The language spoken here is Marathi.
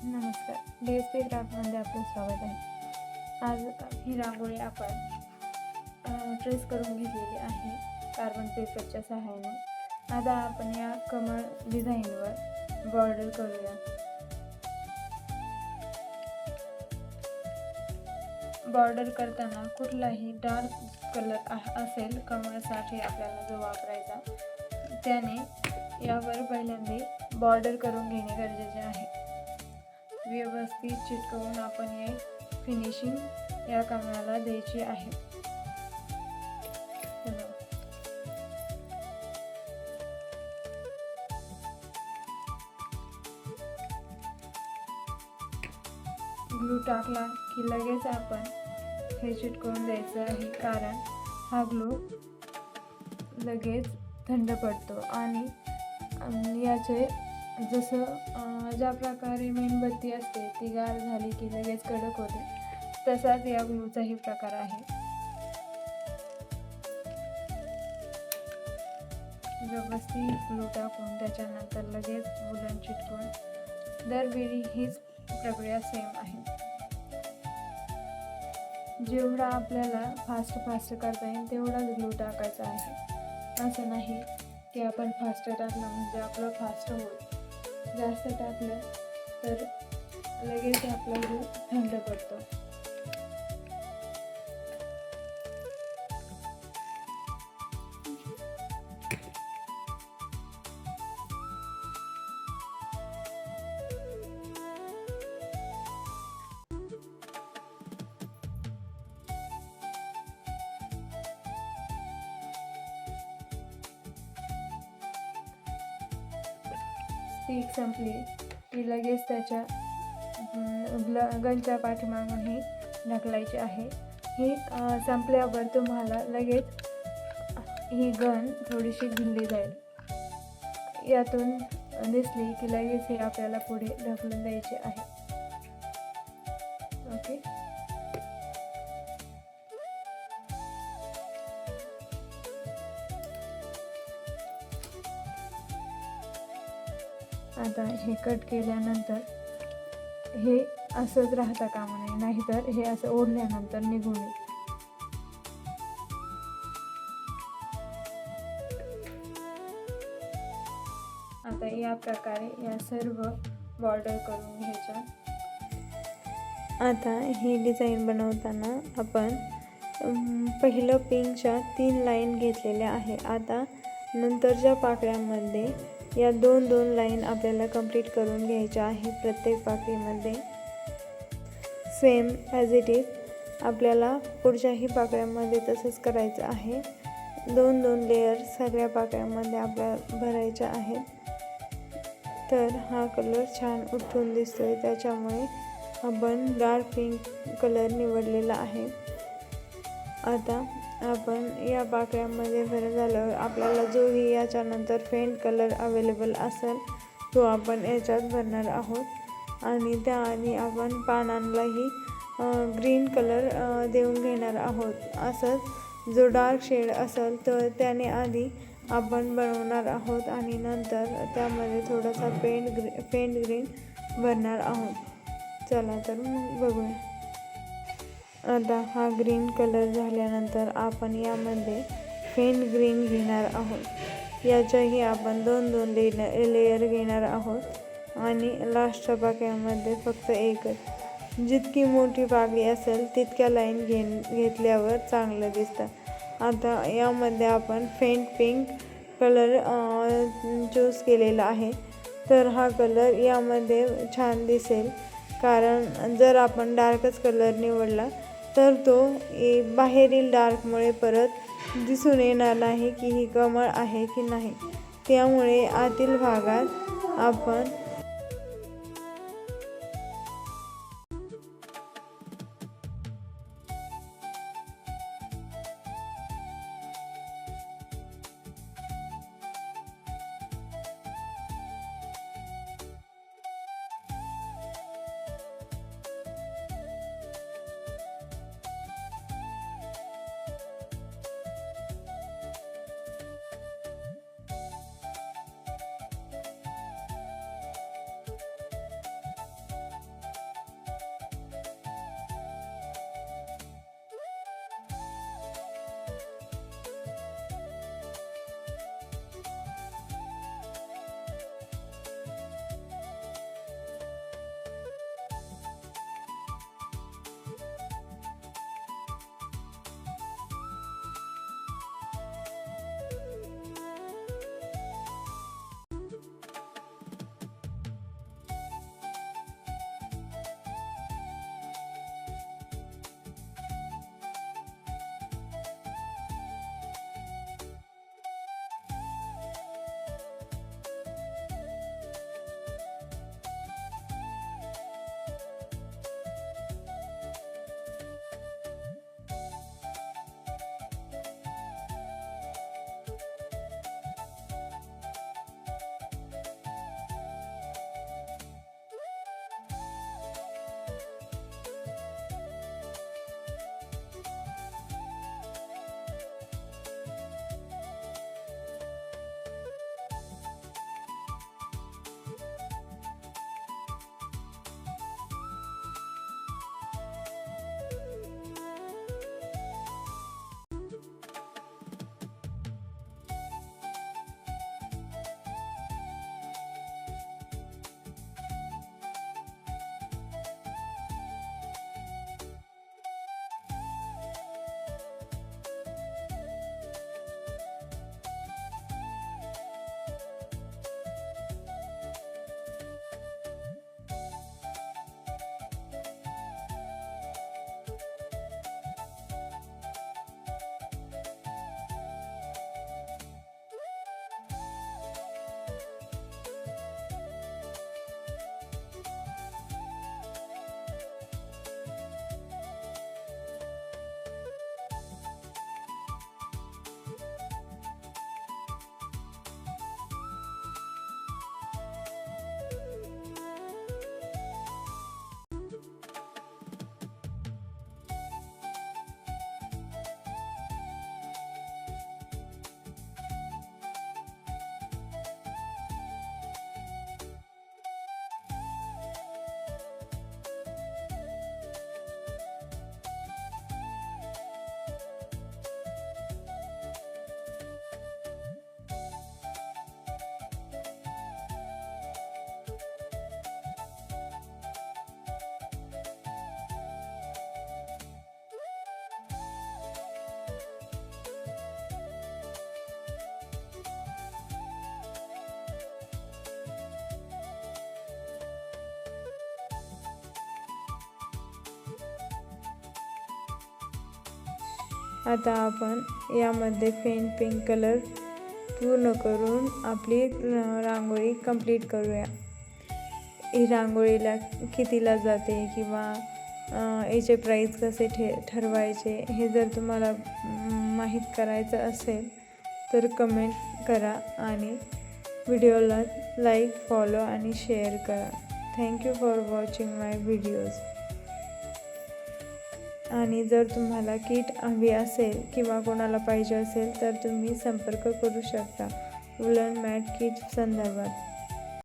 नमस्कार, DSP क्राफ्टमध्ये आपलं स्वागत आहे. आज ही रांगोळी आपण ट्रेस करून घेतलेली आहे कार्बन पेपरच्या सहाय्याने. आता आपण या कमळ डिझाईनवर बॉर्डर करूया. बॉर्डर करताना कुठलाही डार्क कलर असेल कमळासाठी आपल्याला जो वापरायचा, त्याने यावर पहिल्यांदा बॉर्डर करून घेणे गरजेचे आहे. व्यवस्थित चिटकवून आपण हे फिनिशिंग या कमळाला द्यायची आहे. ग्लू टाकला की लगेच आपण हे चिटकवून द्यायचं आहे, कारण हा ग्लू लगेच थंड पडतो आणि याचे जसं ज्या प्रकारे मेणबत्ती असते ती गार झाली की लगेच कडक होते, तसाच या ग्लूचाही प्रकार आहे. व्यवस्थित ग्लू टाकून त्याच्यानंतर लगेच वूलन चिटकवून दरवेळी हीच प्रक्रिया सेम आहे. जेवढा आपल्याला फास्ट करता येईल तेवढाच ग्लू टाकायचा आहे. असं नाही की आपण फास्ट टाकलं म्हणजे आपलं फास्ट होईल. जास्त टाकलं तर लगेच आपला ग्लू थंड पडतो. स्टिक संपली की लगेच त्याच्या गनच्या पाठीमागून ही ढकलायची आहे. ही संपल्यावर तुम्हाला लगेच ही गन थोडीशी ढिली जाईल. यातून दिसली की लगेच हे आपल्याला पुढे ढकलून द्यायचे आहे. ओके, आता हे कट केल्यानंतर हे असंच राहता कामा नये, नाहीतर हे असं ओढल्यानंतर निघून येईल. आता या प्रकारे या सर्व बॉर्डर करून घ्यायच्या. आता ही डिझाईन बनवताना आपण पहिलं पिंकच्या 3 लाईन घेतलेल्या आहे. आता नंतरच्या पाकळ्यांमध्ये या 2-2 लाईन आपल्याला कंप्लीट करून घ्यायच्या आहे. प्रत्येक पाकळीमध्ये सेम ॲज इट इज आपल्याला पुढच्याही पाकळ्यांमध्ये तसंच करायचं आहे. 2-2 लेयर सगळ्या पाकळ्यांमध्ये आपल्याला भरायच्या आहेत. तर हा कलर छान उठून दिसतोय, त्याच्यामुळे आपण डार्क पिंक कलर निवडलेला आहे. आता आपण या पाकळ्यांमध्ये भरत झाल्यावर आपल्याला जोही याच्यानंतर फेंट कलर अवेलेबल असेल तो आपण याच्यात भरणार आहोत. आणि त्याआधी आपण पानांनाही ग्रीन कलर देऊन घेणार आहोत. असंच जो डार्क शेड असेल तर त्याने आधी आपण बनवणार आहोत आणि नंतर त्यामध्ये थोडासा फेंट ग्रीन भरणार आहोत. चला तर मग बघूया. आता हा ग्रीन कलर झाल्यानंतर आपण यामध्ये फेंट ग्रीन घेणार आहोत. याच्याही आपण 2-2 लेयर घेणार आहोत आणि लास्टच्या पाकळ्यामध्ये फक्त एकच. जितकी मोठी पाकळी असेल तितक्या लाईन घेतल्यावर चांगलं दिसतं. आता यामध्ये आपण फेंट पिंक कलर चूज केलेला आहे. तर हा कलर यामध्ये छान दिसेल, कारण जर आपण डार्कच कलर निवडला तर तो बाहेरील डार्कमुळे परत दिसून येणार नाही की ही कमळ आहे की नाही. त्यामुळे आतील भागात आपण आता आपण यामध्ये फेंट पिंक कलर पूर्ण करून आपली रांगोळी कंप्लीट करूया. ही रांगोळीला कितीला जाते किंवा याचे प्राईस कसे ठरवायचे हे जर तुम्हाला माहीत करायचं असेल तर कमेंट करा आणि व्हिडिओला लाईक, फॉलो आणि शेअर करा. Thank you for watching my videos. आणि जर तुम्हाला किट हवी असेल किंवा कोणाला पाहिजे असेल तर तुम्ही संपर्क करू शकता वुलन मॅट किट संदर्भात.